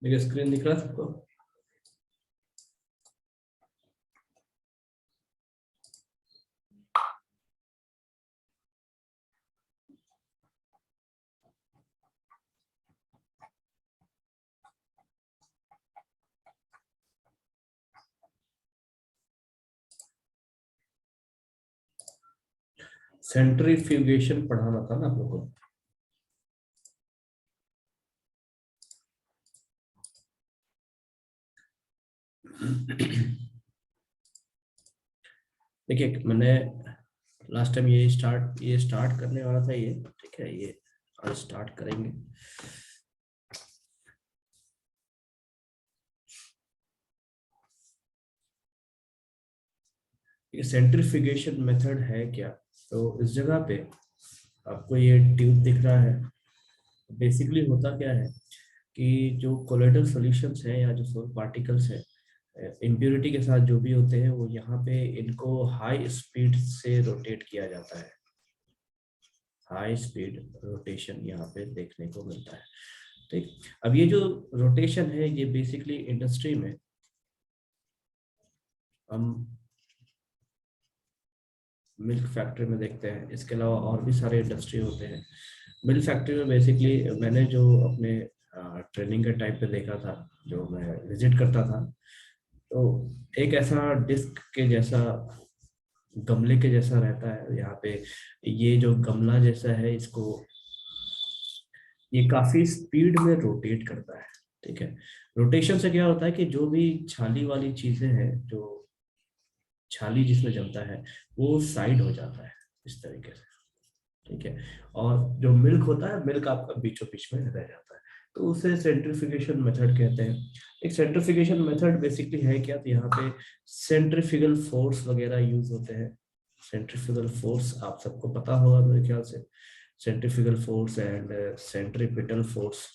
मेरी स्क्रीन दिख रहा है सबको? सेंट्रीफ्यूगेशन पढ़ाना था ना आप लोगों को। देखिए मैंने लास्ट टाइम ये स्टार्ट करने वाला था ये, ठीक है, ये आज स्टार्ट करेंगे। ये सेंट्रीफ्यूगेशन मेथड है क्या? तो इस जगह पे आपको ये ट्यूब दिख रहा है। बेसिकली होता क्या है कि जो कोलोइडल सॉल्यूशंस हैं या जो सोल पार्टिकल्स हैं, इम्प्योरिटी के साथ जो भी होते हैं, वो यहाँ पे इनको हाई स्पीड से रोटेट किया जाता है। हाई स्पीड रोटेशन यहाँ पे देखने को मिलता है। ठीक, अब ये जो रोटेशन है ये बेसिकली इंडस्ट्री में हम मिल्क फैक्ट्री में देखते हैं। इसके अलावा और भी सारे इंडस्ट्री होते हैं। मिल्क फैक्ट्री में बेसिकली मैंने जो अपने ट्रेनिंग के टाइप पे देखा था, जो मैं विजिट करता था, तो एक ऐसा डिस्क के जैसा, गमले के जैसा रहता है यहाँ पे। ये जो गमला जैसा है, इसको ये काफी स्पीड में रोटेट करता है। ठीक है, रोटेशन से क्या होता है कि जो भी छाली वाली चीजें हैं, जो छाली जिसमें जमता है, वो साइड हो जाता है इस तरीके से। ठीक है, और जो मिल्क होता है, मिल्क आपका बीचों बीच में रह जाता है, तो उसे सेंट्रीफ्यूगेशन मेथड कहते हैं। एक सेंट्रीफ्यूगेशन मेथड बेसिकली है क्या, तो यहाँ पे सेंट्रीफ्यूगल फोर्स वगैरह यूज होते हैं। सेंट्रीफ्यूगल फोर्स आप सबको पता होगा मेरे ख्याल से। Centrifugal force and centripetal force,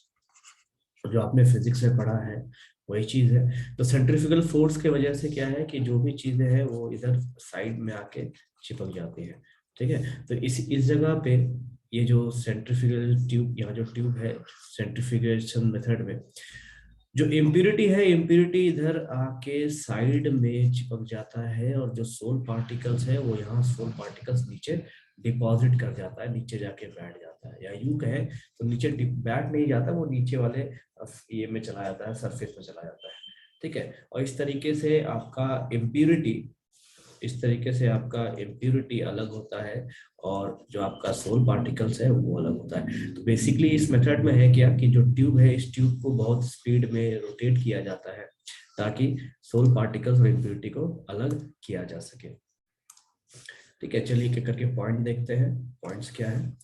जो आपने फिजिक्स में पढ़ा है वही चीज है। तो सेंट्रीफ्यूगल फोर्स के वजह से क्या है कि जो भी चीजें हैं वो इधर साइड में आके चिपक जाती है। ठीक है, तो इस जगह पे ये जो सेंट्रीफ्यूगल ट्यूब, यहाँ जो ट्यूब है सेंट्रीफ्यूगेशन मेथड में, जो इम्प्यूरिटी है, इम्प्यूरिटी इधर आके साइड में चिपक जाता है, और जो सोल पार्टिकल्स है वो यहाँ सोल पार्टिकल्स नीचे डिपॉजिट कर जाता है, नीचे जाके बैठ जाता है। या यूं कहे तो नीचे बैठ नहीं जाता, वो नीचे वाले ये में चला जाता है, सरफेस में चला जाता है। ठीक है, और इस तरीके से आपका इम्प्यूरिटी अलग होता है, और जो आपका सोल पार्टिकल्स है वो अलग होता है। तो बेसिकली इस मेथड में है क्या कि जो ट्यूब है, इस ट्यूब को बहुत स्पीड में रोटेट किया जाता है ताकि सोल पार्टिकल्स और इम्प्यूरिटी को अलग किया जा सके। ठीक है, चलिए एक करके पॉइंट देखते हैं। पॉइंट्स क्या है?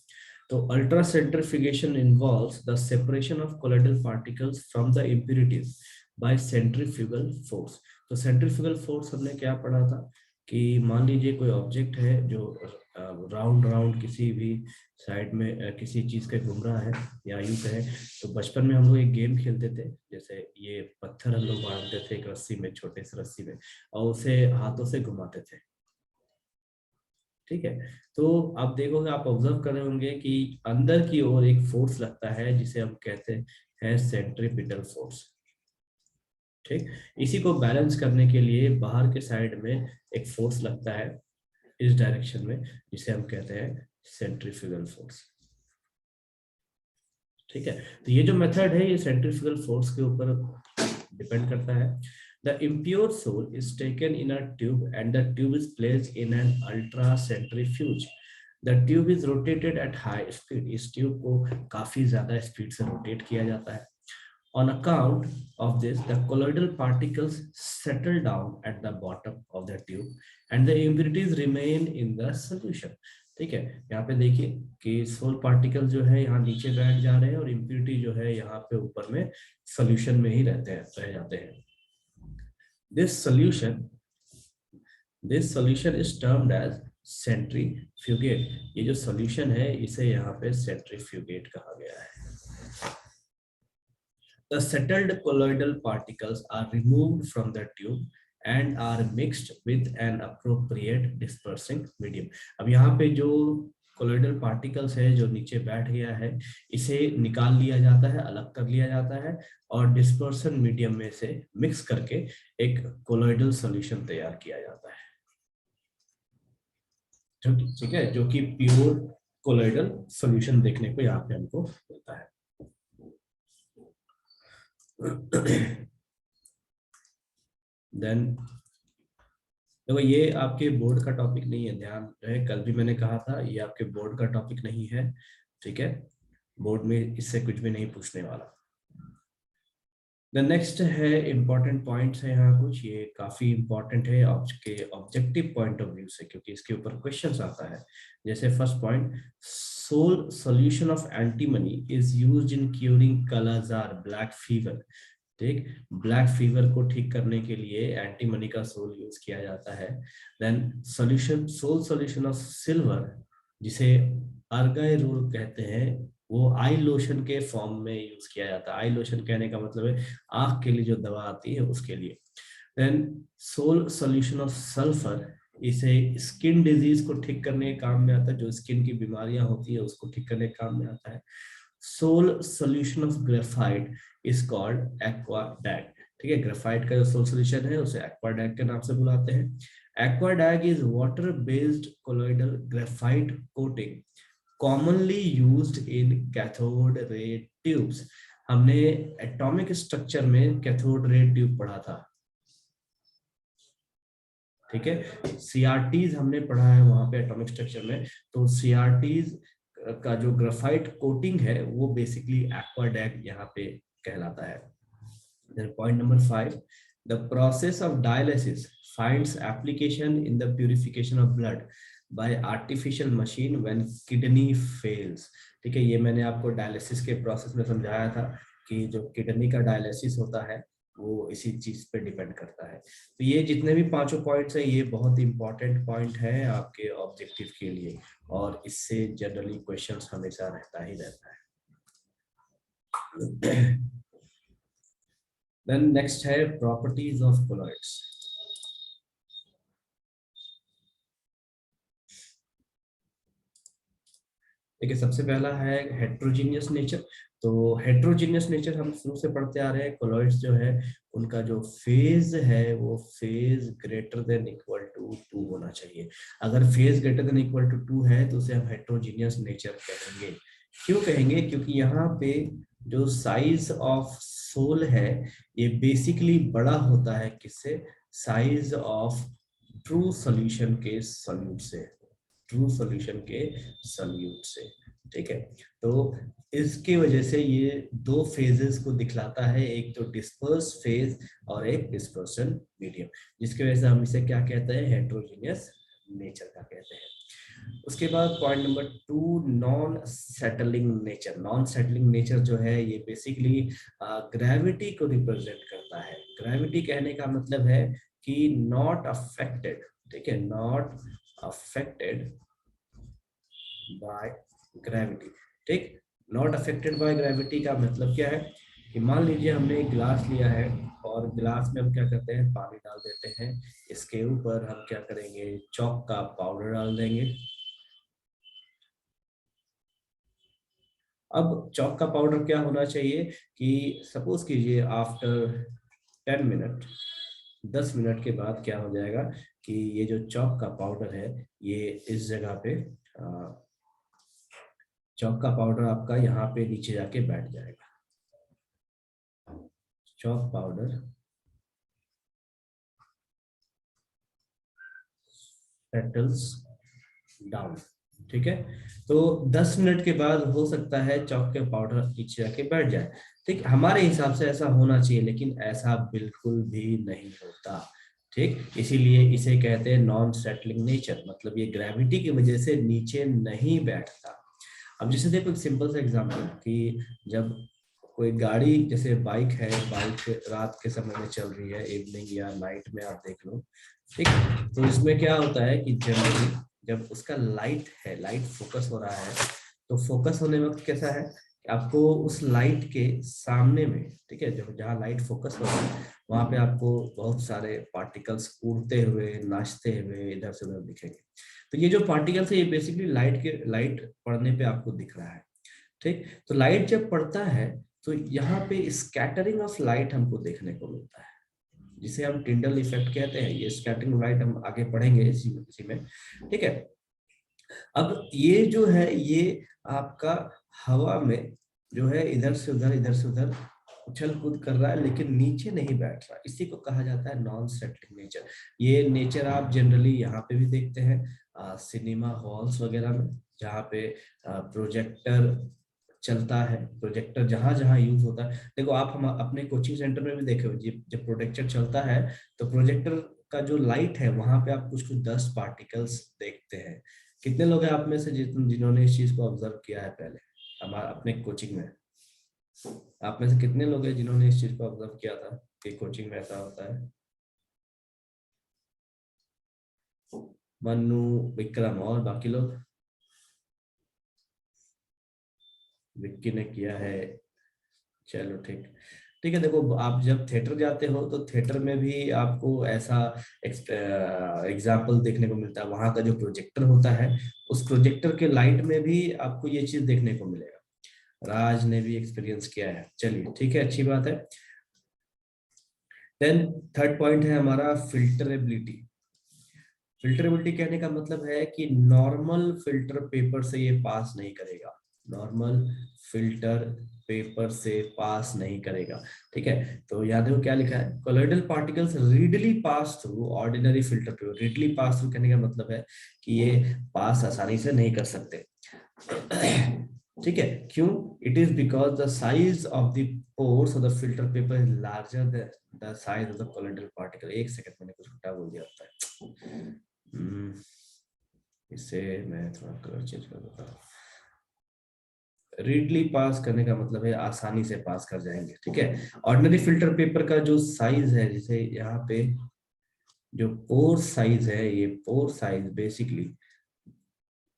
तो ultracentrifugation involves the separation of colloidal particles from the impurities by centrifugal force. तो सेंट्रीफ्यूगल फोर्स हमने क्या पढ़ा था कि मान लीजिए कोई ऑब्जेक्ट है जो राउंड राउंड किसी भी साइड में किसी चीज के घूम रहा है, या यूं कहे तो बचपन में हम लोग एक गेम खेलते थे, जैसे ये पत्थर हम लोग बांधते थे एक रस्सी में, छोटे से रस्सी में, और उसे हाथों से घुमाते थे। ठीक है, तो आप देखोगे, आप ऑब्जर्व कर रहे होंगे कि अंदर की ओर एक फोर्स लगता है जिसे हम कहते हैं सेंट्रीपिटल फोर्स। ठीक, इसी को बैलेंस करने के लिए बाहर के साइड में एक फोर्स लगता है इस डायरेक्शन में, जिसे हम कहते हैं सेंट्रीफ्यूगल फोर्स। ठीक है, तो ये जो मेथड है ये सेंट्रीफ्यूगल फोर्स के ऊपर डिपेंड करता है। The impure soul is taken in a tube and the tube is placed in an ultra centrifuge. The tube is rotated at high speed. इस ट्यूब को काफी ज्यादा स्पीड से रोटेट किया जाता है। On account of this, the colloidal particles settle down at the bottom of the tube and the impurities remain in the solution. ठीक है, यहाँ पे देखिए कि सोल पार्टिकल जो है यहाँ नीचे बैठ जा रहे हैं, और इम्प्यूरिटी जो है यहाँ पे ऊपर में सोल्यूशन में ही रह जाते हैं। This solution is termed as centrifugate. ये जो solution है इसे यहाँ पे centrifugate कहा गया है। The settled colloidal particles are removed from the tube and are mixed with an appropriate dispersing medium. अब यहाँ पे जो कोलोइडल पार्टिकल्स है जो नीचे बैठ गया है, इसे निकाल लिया जाता है, अलग कर लिया जाता है और डिस्पर्सन मीडियम में से मिक्स करके एक कोलोइडल सॉल्यूशन तैयार किया जाता है, ठीक है, जो कि प्योर कोलोइडल सॉल्यूशन देखने को यहाँ पे हमको मिलता है। देन देखो ये आपके बोर्ड का टॉपिक नहीं है, ध्यान रहे, कल भी मैंने कहा था ये आपके बोर्ड का टॉपिक नहीं है, ठीक है, बोर्ड में इससे कुछ भी नहीं पूछने वाला। द नेक्स्ट है इंपॉर्टेंट पॉइंट्स है यहाँ कुछ, ये काफी इंपॉर्टेंट है आपके ऑब्जेक्टिव पॉइंट ऑफ व्यू से, क्योंकि इसके ऊपर क्वेश्चंस आता है। जैसे first point, sol solution of antimony is used in curing kala-azar black fever. ठीक, ब्लैक फीवर को ठीक करने के लिए एंटीमनी का सोल यूज किया जाता है। Then solution, sol solution of silver, जिसे अर्गाई रूल कहते हैं, वो आई लोशन के फॉर्म में यूज किया जाता है। आई लोशन कहने का मतलब है आंख के लिए जो दवा आती है उसके लिए। Then sol solution of sulphur, इसे स्किन डिजीज को ठीक करने के काम में आता है, जो स्किन की बीमारियां होती है उसको ठीक करने के काम में आता है। Sol solution of graphite is called aquadag. ठीक है, ग्रेफाइट का जो सोल सॉल्यूशन है उसे एक्वाडैग के नाम से बुलाते हैं। Aquadag is water based colloidal graphite coating commonly used in cathode ray tubes। हमने एटॉमिक स्ट्रक्चर में कैथोड रे ट्यूब पढ़ा था, ठीक है, सीआरटीज हमने पढ़ा है वहां पे एटॉमिक स्ट्रक्चर में। तो सीआरटीज का जो ग्राफाइट कोटिंग है वो बेसिकली एक्वाडैग यहाँ पे कहलाता है। Point number 5, the process of dialysis finds application in the purification of blood bye artificial machine when kidney fails. ठीक है, ये मैंने आपको डायलिसिस के प्रोसेस में समझाया था कि जो किडनी का डायलिसिस होता है वो इसी चीज पे डिपेंड करता है। तो ये जितने भी पांचों पॉइंट्स हैं ये बहुत इंपॉर्टेंट पॉइंट है आपके ऑब्जेक्टिव के लिए, और इससे जनरली क्वेश्चंस हमेशा रहता ही रहता है। देन नेक्स्ट है प्रॉपर्टीज ऑफ कोलॉइड्स। देखिए सबसे पहला है हेट्रोजीनियस नेचर। तो हेट्रोजीनियस नेचर हम शुरू से पढ़ते आ रहे हैं। कोलॉइड्स जो है उनका जो फेज है वो phase greater than equal to 2 होना चाहिए। अगर phase greater than equal to 2 है तो उसे हम हेट्रोजीनियस नेचर कहेंगे। क्यों कहेंगे? क्योंकि यहाँ पे जो साइज ऑफ सोल है ये बेसिकली बड़ा होता है किससे? साइज ऑफ ट्रू सॉल्यूशन के सॉल्यूट से, ट्रू सॉल्यूशन के सॉल्यूट से। ठीक है, तो इसकी वजह से ये दो फेजेस को दिखलाता है, एक तो डिस्पर्स फेज और एक डिस्पर्सन मीडियम, जिसकी वजह से हम इसे क्या कहते हैं? हेट्रोजीनियस नेचर का कहते हैं। उसके बाद point number 2, non settling nature. Non settling nature जो है ये बेसिकली ग्रेविटी को रिप्रेजेंट करता है। ग्रेविटी कहने का मतलब है कि नॉट अफेक्टेड, ठीक है, नॉट अफेक्टेड बाय ग्रेविटी। ठीक, नॉट अफेक्टेड बाय ग्रेविटी का मतलब क्या है कि मान लीजिए हमने एक गिलास लिया है और गिलास में हम क्या करते हैं? पानी डाल देते हैं, इसके ऊपर हम क्या करेंगे? चॉक का पाउडर डाल देंगे। अब चॉक का पाउडर क्या होना चाहिए कि सपोज कीजिए आफ्टर 10 मिनट, 10 मिनट के बाद क्या हो जाएगा कि ये जो चॉक का पाउडर है ये इस जगह पे चॉक का पाउडर आपका यहाँ पे नीचे जाके बैठ जाएगा। Chalk powder settles down. ठीक है, तो 10 मिनट के बाद हो सकता है चॉक के पाउडर नीचे जाके बैठ जाए। ठीक, हमारे हिसाब से ऐसा होना चाहिए, लेकिन ऐसा बिल्कुल भी नहीं होता। ठीक, इसीलिए इसे कहते हैं नॉन सेटलिंग नेचर, मतलब ये ग्रेविटी की वजह से नीचे नहीं बैठता। अब जैसे देखो एक सिंपल सा एग्जांपल कि जब कोई गाड़ी, जैसे बाइक है, बाइक रात के समय में चल रही है, इवनिंग या नाइट में आप देख लो, ठीक, तो इसमें क्या होता है कि जनरली जब उसका लाइट है, लाइट फोकस हो रहा है, तो फोकस होने वक्त कैसा है कि आपको उस लाइट के सामने में, ठीक है, जब जहाँ लाइट फोकस हो रहा है वहां पे आपको बहुत सारे पार्टिकल्स उड़ते हुए नाचते हुए इधर से उधर दिखेंगे। तो ये जो पार्टिकल्स है ये बेसिकली लाइट पड़ने पे आपको दिख रहा है। ठीक, तो लाइट जब पड़ता है तो यहाँ पे स्कैटरिंग ऑफ लाइट हमको देखने को मिलता है, जिसे हम टिंडल इफेक्ट कहते हैं। ये स्कैटरिंग लाइट हम आगे पढ़ेंगे इसी में। ठीक है, अब ये जो है ये आपका हवा में जो है इधर से उधर उछल कूद कर रहा है, लेकिन नीचे नहीं बैठ रहा। इसी को कहा जाता है नॉन सेटलिंग नेचर। ये नेचर आप जनरली यहाँ पे भी देखते हैं सिनेमा हॉल्स वगैरह में, जहाँ पे प्रोजेक्टर चलता है। प्रोजेक्टर जहां जहां यूज होता है, देखो आप हम अपने कोचिंग सेंटर में भी देखे हो, जब प्रोजेक्टर चलता है तो प्रोजेक्टर का जो लाइट है वहां पे आप कुछ कुछ डस्ट पार्टिकल्स देखते हैं। कितने लोग हैं आप में से जिन्होंने इस चीज को ऑब्जर्व किया है पहले हमारे अपने कोचिंग में? आप में से कितने लोग हैं जिन्होंने इस चीज को ऑब्जर्व किया था कि कोचिंग में ऐसा होता है? मन्नू, विक्रम और बाकी लोग? विक्की ने किया है, चलो ठीक। ठीक है, देखो आप जब थिएटर जाते हो तो थिएटर में भी आपको ऐसा एग्जाम्पल देखने को मिलता है। वहां का जो प्रोजेक्टर होता है उस प्रोजेक्टर के लाइट में भी आपको ये चीज देखने को मिलेगा। राज ने भी एक्सपीरियंस किया है, चलिए ठीक है, अच्छी बात है। देन थर्ड पॉइंट है हमारा फिल्टरेबिलिटी। फिल्टरेबिलिटी कहने का मतलब है कि नॉर्मल फिल्टर पेपर से ये पास नहीं करेगा। नॉर्मल फिल्टर पेपर से पास नहीं करेगा। ठीक है, तो याद है क्या लिखा है? Colloidal particles readily pass through ordinary filter paper. Readily pass through कहने का मतलब है कि ये पास आसानी से नहीं कर सकते। ठीक है, क्यों? It is because the size of the pores of the filter paper is larger than the size of the colloidal particle. एक सेकंड, मैंने कुछ उल्टा बोल दिया होता है। इसे मैं थोड़ा कलर चेंज कर देता हूँ। रीडली पास करने का मतलब है आसानी से पास कर जाएंगे। ठीक है, ऑर्डिनरी फिल्टर पेपर का जो साइज है, जैसे यहाँ पे जो पोर साइज है, ये पोर साइज बेसिकली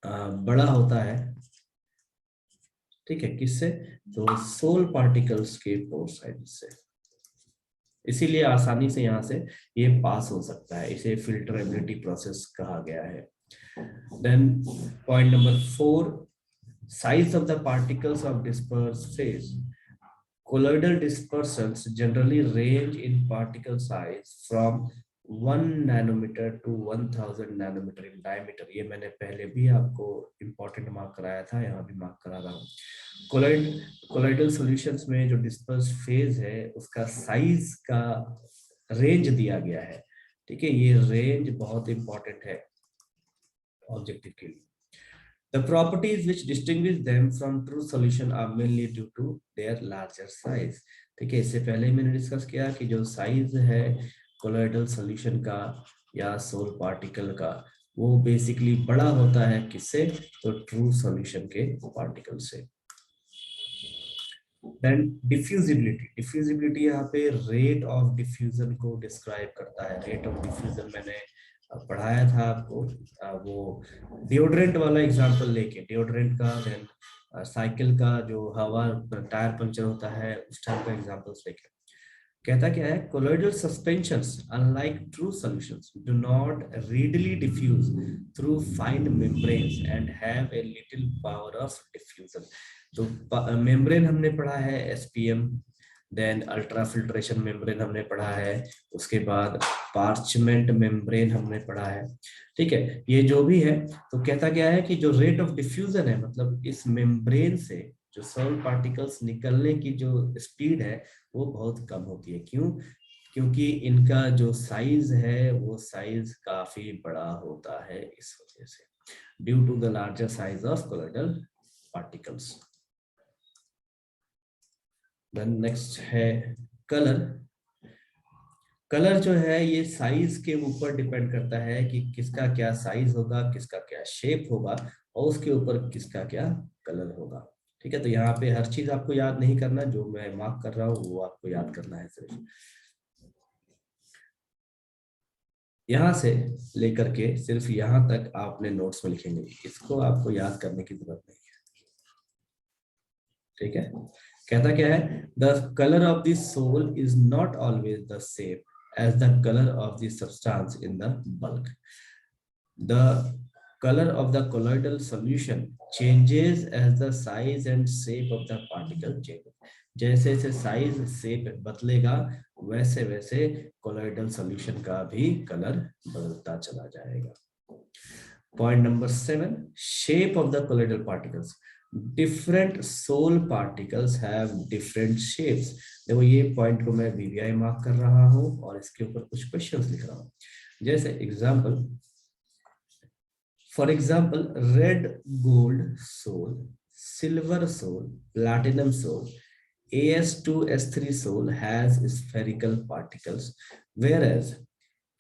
बड़ा होता है। ठीक है, किससे? तो सोल पार्टिकल्स के पोर साइज से। इसीलिए आसानी से यहाँ से ये पास हो सकता है। इसे फिल्टरेबिलिटी प्रोसेस कहा गया है। Then point number 4, size of the particles of dispersed phase. Colloidal dispersants generally range in particle size from 1 nanometer to 1000 nanometer in diameter। ये मैंने पहले भी आपको important मार्क कराया था, यहाँ भी मार्क करा रहा हूँ। कोलोइडल सॉल्यूशंस में जो डिस्पर्स फेज है उसका साइज का रेंज दिया गया है। ठीक है, ये रेंज बहुत इंपॉर्टेंट है ऑब्जेक्टिव के लिए। The properties which distinguish them from true solution are mainly due to their larger size। ठीक है, इससे पहले ही मैंने डिस्कस किया कि जो साइज है कोलोइडल सॉल्यूशन का या सोल पार्टिकल का, वो बेसिकली बड़ा होता है किससे? तो ट्रू सॉल्यूशन के पार्टिकल से। देन डिफ्यूजिबिलिटी यहाँ पे रेट ऑफ डिफ्यूजन को डिस्क्राइब करता है। रेट ऑफ डिफ्यूजन मैंने पढ़ाया था आपको, वो डिओड्रेंट वाला एग्जांपल लेके, डिओड्रेंट का, देन साइकिल का जो हवा टायर पंचर होता है उस टाइप का एग्जांपल्स लेके। कहता क्या है? Colloidal suspensions unlike true solutions do not readily diffuse through fine membranes and have a little power of diffusion। तो मेम्ब्रेन हमने पढ़ा है SPM, then ultra filtration membrane हमने पढ़ा है, उसके बाद पार्चमेंट मेम्ब्रेन हमने पढ़ा है। ठीक है, ये जो भी है, तो कहता क्या है कि जो रेट ऑफ डिफ्यूजन है, मतलब इस मेम्ब्रेन से जो सॉल्ट पार्टिकल्स निकलने की जो स्पीड है वो बहुत कम होती है। क्यों? क्योंकि इनका जो साइज है वो साइज काफी बड़ा होता है, इस वजह से, due to the larger size of colloidal particles. Then next है कलर। कलर जो है ये साइज के ऊपर डिपेंड करता है कि किसका क्या साइज होगा, किसका क्या शेप होगा, और उसके ऊपर किसका क्या कलर होगा। ठीक है, तो यहाँ पे हर चीज आपको याद नहीं करना, जो मैं मार्क कर रहा हूँ वो आपको याद करना है सिर्फ। यहाँ से लेकर के सिर्फ यहाँ तक आपने नोट्स में लिखेंगे, इसको आपको याद करने की जरूरत नहीं है। ठीक है, कहता क्या है, the colour of the sol is not always the same as the colour of the substance in the bulk. The color of the colloidal solution changes as the size and shape of the particle changes. जैसे जैसे size shape बदलेगा वैसे वैसे colloidal solution का भी colour बदलता चला जाएगा. Point number 7, shape of the colloidal particles. Different sol particles have different shapes. देखो ये पॉइंट को मैं वीवीआई मार्क कर रहा हूँ और इसके ऊपर कुछ क्वेश्चंस लिख रहा हूँ. जैसे example, for example, red gold soul, silver soul, platinum soul, As2S3 soul has spherical particles, whereas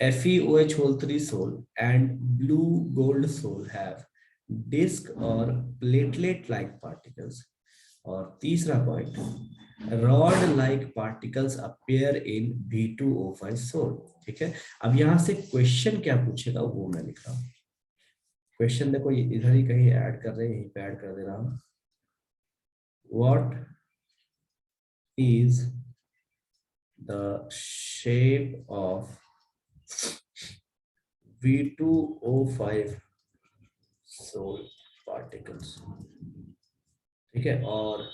FeOH3 soul and blue gold soul have disc or platelet-like particles. और तीसरा point, rod-like particles appear in V2O5 soul. ठीक है, अब यहाँ से question क्या पूछेगा वो मैं लिख रहा हूँ. क्वेश्चन देखो ये इधर ही कहीं ऐड कर रहे हैं, यहीं पे ऐड कर दे रहा हूं. What is the shape of V2O5 sol particles. ठीक है, और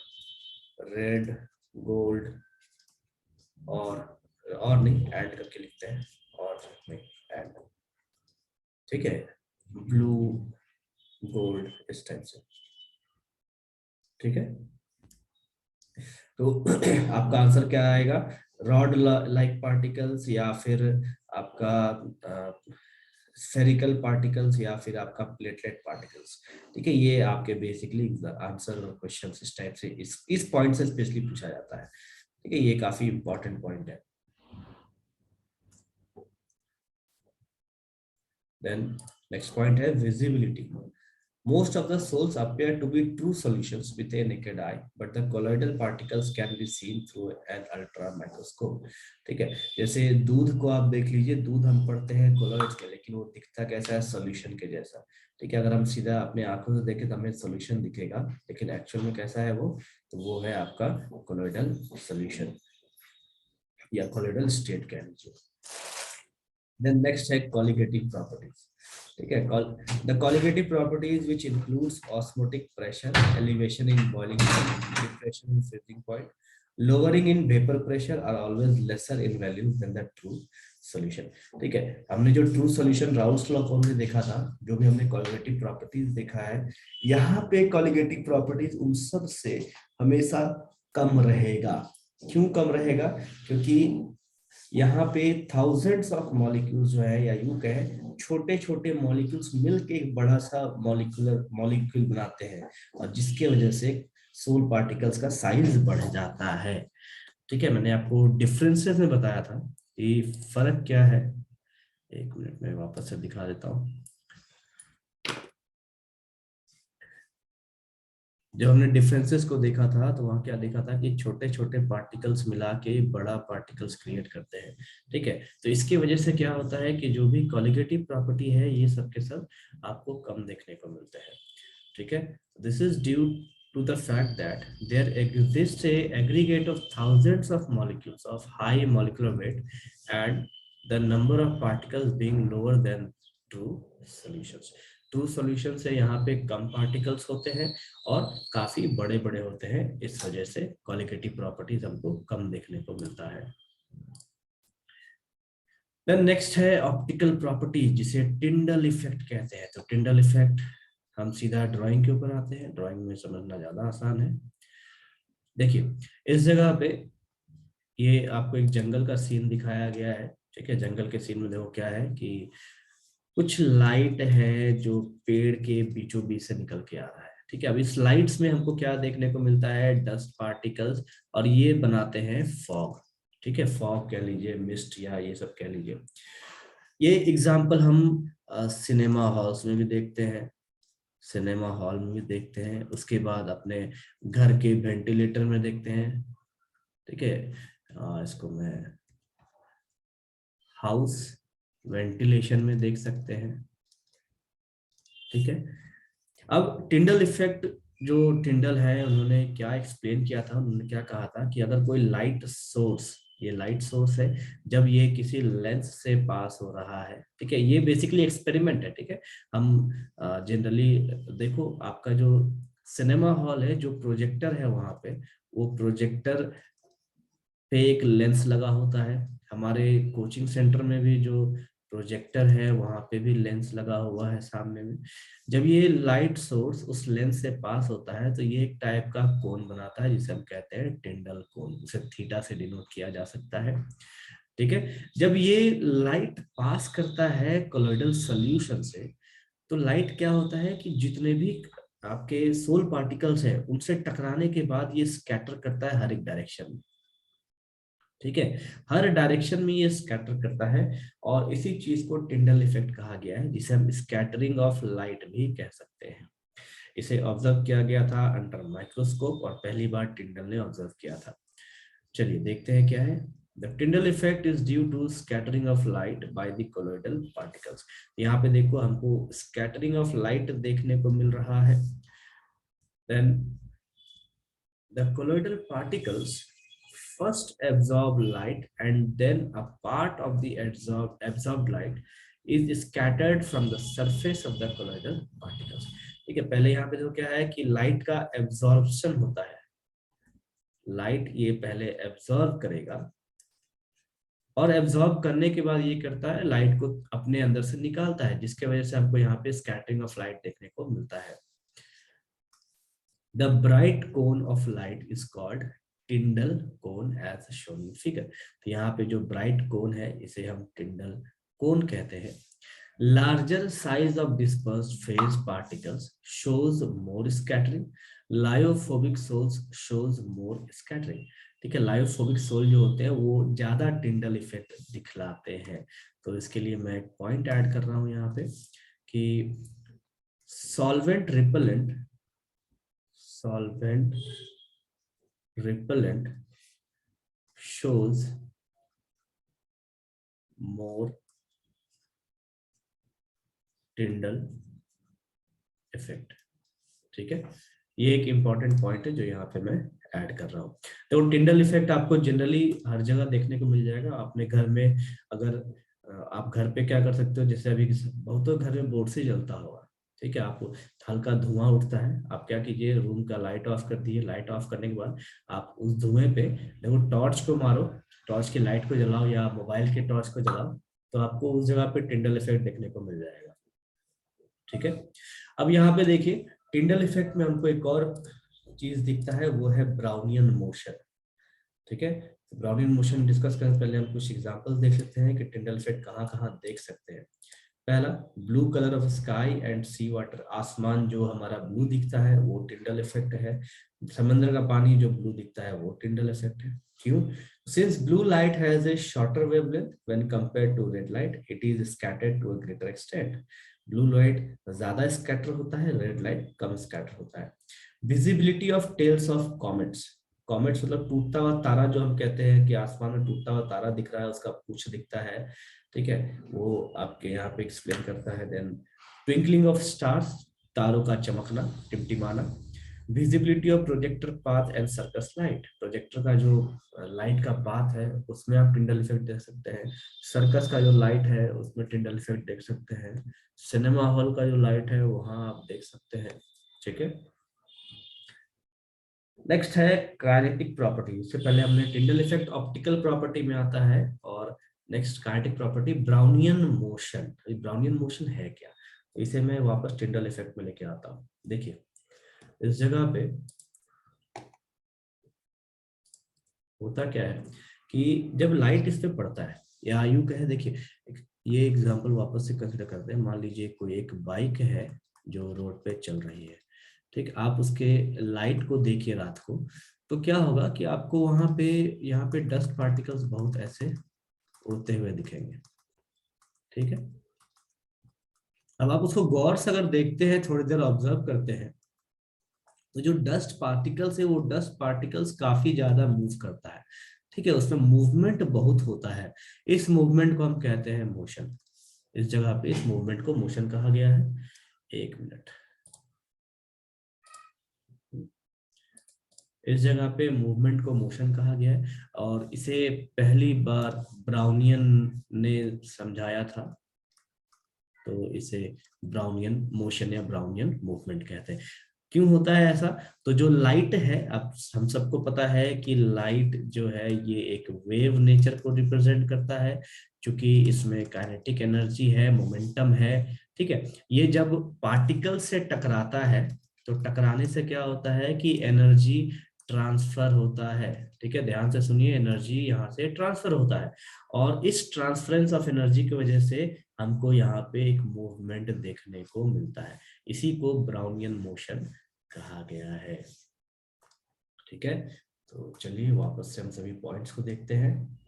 रेड गोल्ड और नहीं ऐड करके लिखते हैं, और नहीं ऐड. ठीक है, ब्लू गोल्ड इस टाइप से. ठीक है, तो आपका आंसर क्या आएगा, रॉड लाइक पार्टिकल्स या फिर आपका स्फेरिकल पार्टिकल्स या फिर आपका प्लेटलेट पार्टिकल्स. ठीक है, ये आपके बेसिकली आंसर क्वेश्चन इस टाइप से इस पॉइंट से स्पेशली पूछा जाता है. ठीक है, ये काफी इंपॉर्टेंट पॉइंट है. देन नेक्स्ट पॉइंट है visibility. Most of the sols appear to be true solutions with a naked eye, but the colloidal particles can be seen through an ultra microscope. ठीक है, जैसे दूध को आप देख लीजिए, दूध हम पढ़ते हैं कोलॉइड्स के, लेकिन वो दिखता कैसा है, सॉल्यूशन के जैसा. ठीक है, अगर हम सीधा अपने आंखों से देखें तो हमें सॉल्यूशन दिखेगा, लेकिन एक्चुअल में कैसा है वो, तो वो है आपका कोलॉइडल सॉल्यूशन या कोलॉइडल स्टेट कह लीजिए. देन नेक्स्ट है कॉलिगेटिव प्रॉपर्टीज. ठीक है, the colligative properties which includes osmotic pressure, elevation in boiling point, depression in freezing point, lowering in vapor pressure are always lesser in value than the true solution. ठीक है, हमने जो true solution Raoult's law form में देखा था, जो भी हमने कॉलिगेटिव प्रॉपर्टीज देखा है, यहाँ पे कॉलिगेटिव प्रॉपर्टीज उन सब से हमेशा कम रहेगा. क्यों कम रहेगा, क्योंकि यहाँ पे थाउजेंड्स ऑफ मॉलिक्यूल्स जो है, या यूं कहें छोटे छोटे मॉलिक्यूल्स मिलके एक बड़ा सा मॉलिक्यूल बनाते हैं, और जिसके वजह से सोल पार्टिकल्स का साइज बढ़ जाता है. ठीक है, मैंने आपको डिफरेंसेस में बताया था कि फर्क क्या है. एक मिनट में वापस से दिखा देता हूँ. जब हमने डिफरेंसेस को देखा था तो वहां क्या देखा था कि छोटे छोटे पार्टिकल्स मिला के बड़ा पार्टिकल्स क्रिएट करते हैं. ठीक है, तो इसकी वजह से क्या होता है कि जो भी कॉलिगेटिव प्रॉपर्टी है ये सब के सब आपको कम देखने को मिलते हैं. ठीक है, this is due to the fact that there exists a aggregate of thousands of molecules of high molecular weight and the number of particles being lower than true solutions. True solution से यहाँ पे कम particles होते हैं और काफी बड़े बड़े होते हैं, इस वजह से कॉलिगेटिव प्रॉपर्टीज हमको कम देखने को मिलता है. देन नेक्स्ट है ऑप्टिकल प्रॉपर्टीज, जिसे टिंडल इफेक्ट कहते हैं. तो टिंडल इफेक्ट, हम सीधा ड्राइंग के ऊपर आते हैं, ड्राइंग में समझना ज्यादा आसान है. देखिए इस जगह पे ये आपको एक जंगल का सीन दिखाया गया है. ठीक है, जंगल के सीन में देखो क्या है कि कुछ लाइट है जो पेड़ के बीचों बीच से निकल के आ रहा है. ठीक है, अब इस लाइट्स में हमको क्या देखने को मिलता है, डस्ट पार्टिकल्स, और ये बनाते हैं फॉग. ठीक है, फॉग कह लीजिए, मिस्ट या ये सब कह लीजिए. ये एग्जाम्पल हम सिनेमा हॉल्स में भी देखते हैं, सिनेमा हॉल में भी देखते हैं, उसके बाद अपने घर के वेंटिलेटर में देखते हैं. ठीक है, इसको मैं हाउस वेंटिलेशन में देख सकते हैं. ठीक है, अब टिंडल इफेक्ट जो टिंडल है उन्होंने क्या एक्सप्लेन किया था, उन्होंने क्या कहा था कि अगर कोई लाइट सोर्स, ये लाइट सोर्स है, जब ये किसी लेंस से पास हो रहा है, ठीक है, ये बेसिकली एक्सपेरिमेंट है, ठीक है। हम जनरली देखो, आपका जो सिनेमा हॉल है, जो प्रोजेक्टर है वहां पे, वो प्रोजेक्टर पे एक लेंस लगा होता है। हमारे कोचिंग सेंटर में भी जो प्रोजेक्टर है वहां पे भी लेंस लगा हुआ है सामने में। जब ये लाइट सोर्स उस लेंस से पास होता है तो ये एक टाइप का कोन बनाता है जिसे हम कहते हैं टिंडल कोन, उसे थीटा से डिनोट किया जा सकता है, ठीक है। जब ये लाइट पास करता है कोलॉइडल सॉल्यूशन से, तो लाइट क्या होता है कि जितने भी आपके सोल पार्टिकल्स हैं उनसे टकराने के बाद ये स्कैटर करता है हर एक डायरेक्शन में, ठीक है, हर डायरेक्शन में ये स्कैटर करता है। और इसी चीज को टिंडल इफेक्ट कहा गया है, जिसे हम स्कैटरिंग ऑफ लाइट भी कह सकते हैं। इसे ऑब्जर्व किया गया था अंडर माइक्रोस्कोप और पहली बार टिंडल ने ऑब्जर्व किया था। चलिए देखते हैं क्या है। The Tyndall effect is due to scattering of light by the colloidal particles। यहाँ पे देखो हमको scattering of light देखने को मिल रहा है। Then the colloidal particles first absorb light and then a part of the absorbed light is scattered from the surface of the colloidal particles। ठीक है, पहले यहाँ पे देखो क्या है कि लाइट का एब्जॉर्प्शन होता है, लाइट ये पहले एब्जॉर्ब करेगा और एब्जॉर्ब करने के बाद ये करता है लाइट को अपने अंदर से निकालता है, जिसके वजह से हमको यहाँ पे स्कैटरिंग ऑफ लाइट देखने को मिलता है। The bright cone of light is called Tyndall cone as shown in figure। तो यहाँ पे जो ब्राइट कोन है इसे हम टिंडल कोन कहते हैं। Larger size of dispersed phase particles shows more scattering। Lyophobic sols shows more scattering। ठीक है, लायोफोबिक सोल जो होते हैं वो ज्यादा टिंडल इफेक्ट दिखलाते हैं। तो इसके लिए मैं एक पॉइंट ऐड कर रहा हूं यहाँ पे कि solvent repellent shows more Tyndall effect। ठीक है, ये एक इंपॉर्टेंट पॉइंट है जो यहाँ पे मैं ऐड कर रहा हूँ। तो टिंडल इफेक्ट आपको जनरली हर जगह देखने को मिल जाएगा। अपने घर में अगर आप घर पे क्या कर सकते हो, जैसे अभी बहुतों घर में बोर्ड से जलता होगा, ठीक है, आपको हल्का धुआं उठता है, आप क्या कीजिए रूम का लाइट ऑफ कर दिए, लाइट ऑफ करने के बाद आप उस धुएं पे देखो, टॉर्च को मारो, टॉर्च की लाइट को जलाओ या मोबाइल के टॉर्च को जलाओ, तो आपको उस जगह पे टिंडल इफेक्ट देखने को मिल जाएगा। ठीक है, अब यहाँ पे देखिए टिंडल इफेक्ट में हमको एक और चीज दिखता है, वो है ब्राउनियन मोशन। ठीक है, ब्राउनियन मोशन डिस्कस करने से पहले हम कुछ एग्जांपल्स देख लेते हैं कि टिंडल इफेक्ट कहाँ कहाँ देख सकते हैं। पहला, blue colour of sky and sea water. आसमान जो हमारा ब्लू दिखता है वो टिंडल इफेक्ट है। समंदर का पानी जो ब्लू दिखता है वो टिंडल इफेक्ट है। क्यों? Since blue light has a shorter wavelength when compared to red light, it is scattered to a greater extent. Blue light ज्यादा स्कैटर होता है, रेड लाइट कम स्कैटर होता है। Visibility of tails of comets. Comets मतलब टूटता हुआ तारा, जो हम कहते हैं कि आसमान में टूटता हुआ तारा दिख रहा है, उसका पूछ दिखता है, ठीक है, वो आपके यहाँ पे एक्सप्लेन करता है। देन ट्विंकलिंग ऑफ स्टार्स, तारों का चमकना, टिमटिमाना। Visibility of projector path and circus light. Projector का जो लाइट का पाथ है उसमें आप टिंडल इफेक्ट देख सकते हैं। सर्कस का जो लाइट है उसमें टिंडल इफेक्ट देख सकते हैं। सिनेमा हॉल का जो लाइट है वहां आप देख सकते हैं। ठीक है, नेक्स्ट है काइनेटिक प्रॉपर्टी। इससे पहले हमने टिंडल इफेक्ट ऑप्टिकल प्रॉपर्टी में आता है, और next kinetic property Brownian motion. Brownian motion है क्या, तो इसे मैं वापस टिंडल इफेक्ट में लेके आता हूँ। देखिए इस जगह पे होता क्या है कि जब लाइट इस पे पड़ता है, या यूं कहे, देखिए ये एग्जांपल वापस से कंसिडर करते हैं। मान लीजिए कोई एक बाइक है जो रोड पे चल रही है, ठीक, आप उसके लाइट को देखिए रात को, तो क्या होगा कि आपको वहां पे यहाँ पे डस्ट पार्टिकल्स बहुत ऐसे उड़ते हुए दिखेंगे। ठीक है, अब आप उसको गौर से अगर देखते हैं, थोड़ी देर ऑब्जर्व करते हैं, तो जो डस्ट पार्टिकल्स है वो डस्ट पार्टिकल्स काफी ज्यादा मूव करता है। ठीक है, उसमें मूवमेंट बहुत होता है। इस मूवमेंट को हम कहते हैं मोशन। इस जगह पे इस मूवमेंट को मोशन कहा गया है। एक मिनट, इस जगह पे मूवमेंट को मोशन कहा गया है, और इसे पहली बार ब्राउनियन ने समझाया था, तो इसे ब्राउनियन मोशन या ब्राउनियन मूवमेंट कहते हैं। क्यों होता है ऐसा? तो जो लाइट है, अब हम सबको पता है कि लाइट जो है ये एक वेव नेचर को रिप्रेजेंट करता है, क्योंकि इसमें काइनेटिक एनर्जी है, मोमेंटम है। ठीक है, ये जब पार्टिकल से टकराता है, तो टकराने से क्या होता है कि एनर्जी ट्रांसफर होता है। ठीक है, ध्यान से सुनिए, एनर्जी यहाँ से ट्रांसफर होता है, और इस ट्रांसफरेंस ऑफ एनर्जी की वजह से हमको यहाँ पे एक मूवमेंट देखने को मिलता है। इसी को ब्राउनियन मोशन कहा गया है। ठीक है, तो चलिए वापस से हम सभी पॉइंट्स को देखते हैं।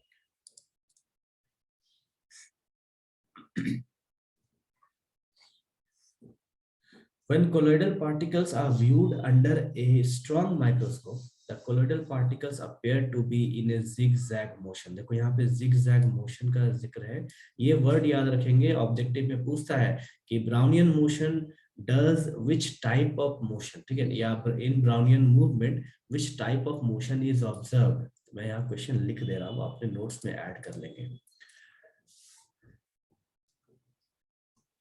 When colloidal particles are viewed under a strong microscope, the colloidal particles appear to be in a zigzag motion. देखो यहाँ पे zigzag motion का जिक्र है, ये वर्ड याद रखेंगे, ऑब्जेक्टिव में पूछता है कि Brownian motion does which type of motion, ठीक है, या in Brownian movement which type of motion is observed। मैं यहाँ क्वेश्चन लिख दे रहा हूँ, अपने नोट्स में ऐड कर लेंगे।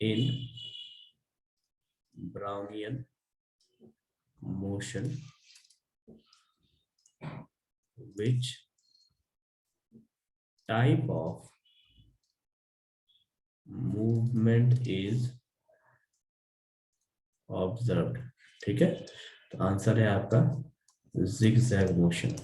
In Brownian motion, which type of movement is observed। ठीक है, तो आंसर है आपका zigzag मोशन।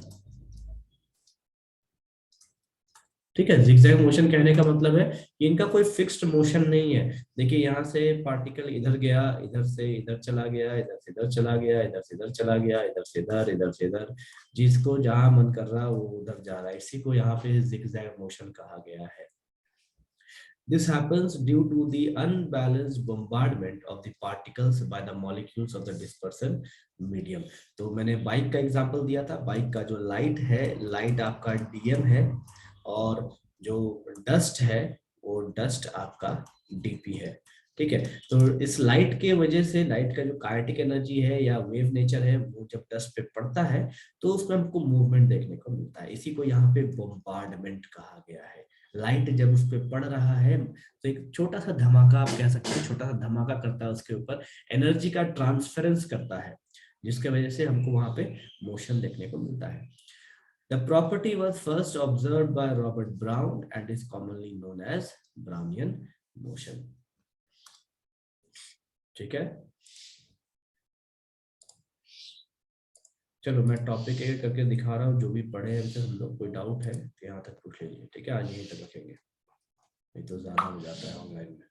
ठीक है, zigzag मोशन कहने का मतलब है कि इनका कोई फिक्स्ड मोशन नहीं है। देखिए यहाँ से पार्टिकल इधर गया, इधर से इधर चला गया, इधर से इधर चला गया, इधर से इधर चला गया, इधर से इधर, इधर से इधर, जिसको जहां मन कर रहा है वो उधर जा रहा है। इसी को यहाँ पे zigzag मोशन कहा गया है। This happens due to the unbalanced bombardment of the particles by the molecules of the dispersion medium। तो मैंने बाइक का एग्जांपल दिया था, बाइक का जो लाइट है, लाइट आपका डीएम है, और जो डस्ट है वो डस्ट आपका डीपी है। ठीक है, तो इस लाइट के वजह से, लाइट का जो काइनेटिक एनर्जी है या वेव नेचर है, वो जब डस्ट पे पड़ता है तो उसमें हमको मूवमेंट देखने को मिलता है। इसी को यहाँ पे बोम्बार्डमेंट कहा गया है। लाइट जब उस पर पड़ रहा है तो एक छोटा सा धमाका, आप कह सकते हैं, छोटा सा धमाका करता है, उसके ऊपर एनर्जी का ट्रांसफरेंस करता है, जिसके वजह से हमको वहां पे मोशन देखने को मिलता है। The property was first observed by Robert Brown and is commonly known as Brownian motion। ठीक है, चलो मैं टॉपिक एक करके दिखा रहा हूँ, जो भी पढ़े हैं हम लोग, कोई डाउट है तो यहाँ तक पूछ लीजिए। ठीक है, आज यहीं तक रखेंगे, नहीं तो ज्यादा हो जाता है ऑनलाइन में।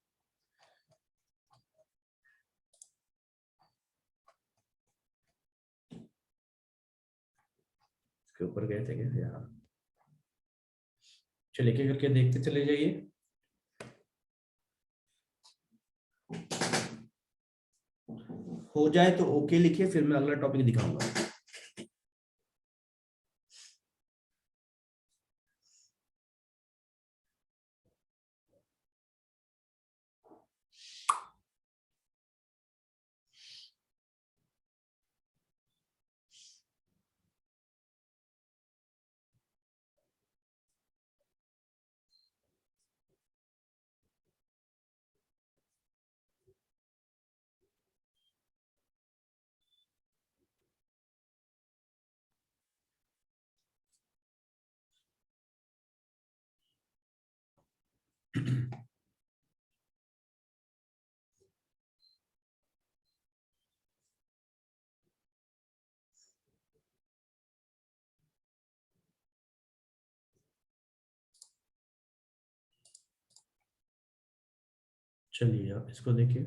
इसके ऊपर गए थे क्या यहाँ? चलिए एक करके देखते चले जाइए। हो जाए तो ओके लिखिए, फिर मैं अगला टॉपिक दिखाऊंगा। चलिए आप इसको देखिए।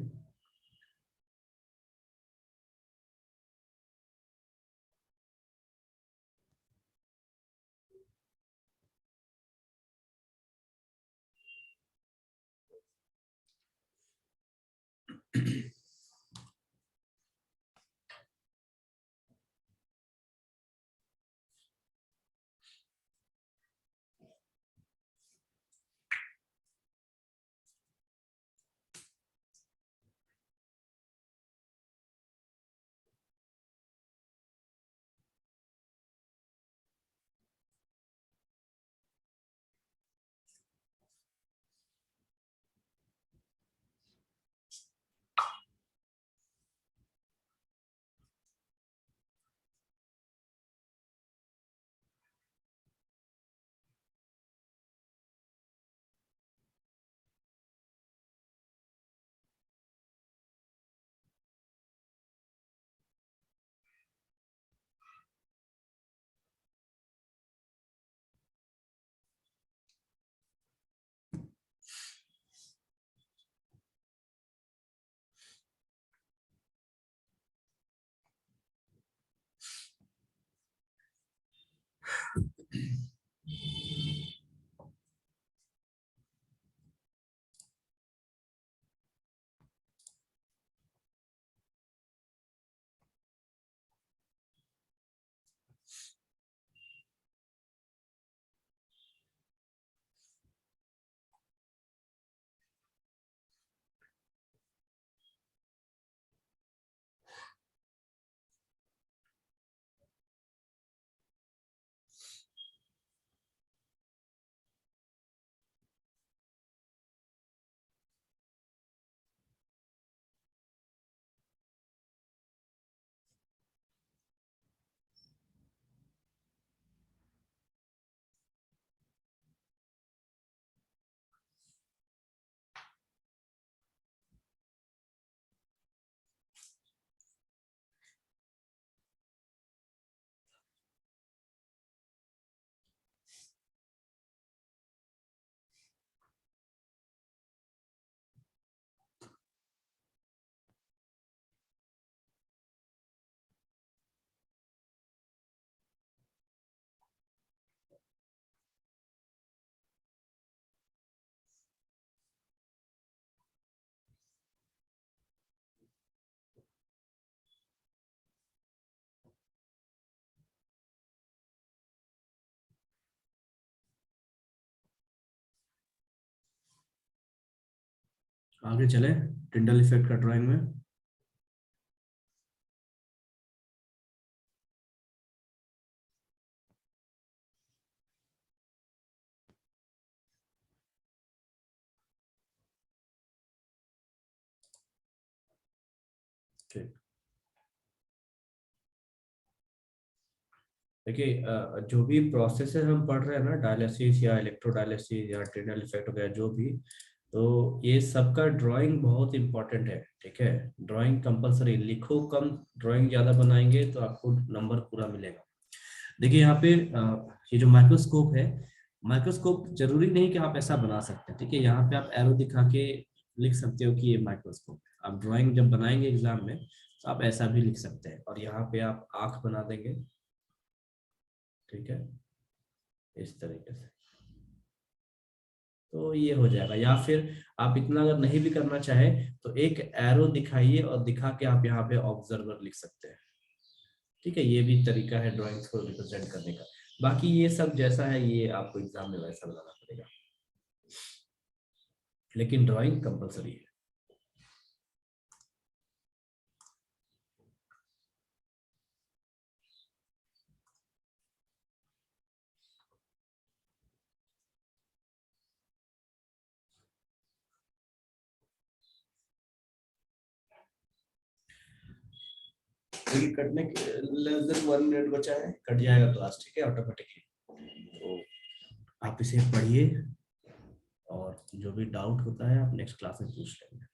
आगे चले टिंडल इफेक्ट का ड्राइंग में। ठीक, देखिए जो भी प्रोसेस हम पढ़ रहे हैं ना, डायलिसिस या इलेक्ट्रोडायलिसिस या टिंडल इफेक्ट वगैरह जो भी, तो ये सबका ड्राइंग बहुत इंपॉर्टेंट है। ठीक है, ड्राइंग कंपलसरी, लिखो कम, ड्राइंग ज्यादा बनाएंगे तो आपको नंबर पूरा मिलेगा। देखिए यहाँ पे ये जो माइक्रोस्कोप है, माइक्रोस्कोप जरूरी नहीं कि आप ऐसा बना सकते हैं। ठीक है, यहाँ पे आप एरो दिखा के लिख सकते हो कि ये माइक्रोस्कोप है। आप ड्राइंग जब बनाएंगे एग्जाम में तो आप ऐसा भी लिख सकते हैं, और यहाँ पे आप आंख बना देंगे। ठीक है, इस तरीके से तो ये हो जाएगा। या फिर आप इतना अगर नहीं भी करना चाहे तो एक एरो दिखाइए और दिखा के आप यहाँ पे ऑब्जर्वर लिख सकते हैं। ठीक है, ये भी तरीका है ड्राइंग्स को रिप्रेजेंट करने का। बाकी ये सब जैसा है ये आपको एग्जाम में वैसा बनाना पड़ेगा, लेकिन ड्राइंग कंपलसरी है। देखिए कटने के लेस देन 1 मिनट बचा है, कट जाएगा क्लास। ठीक है, ऑटोमेटिकली। तो आप इसे पढ़िए और जो भी डाउट होता है आप नेक्स्ट क्लास में पूछ लेंगे।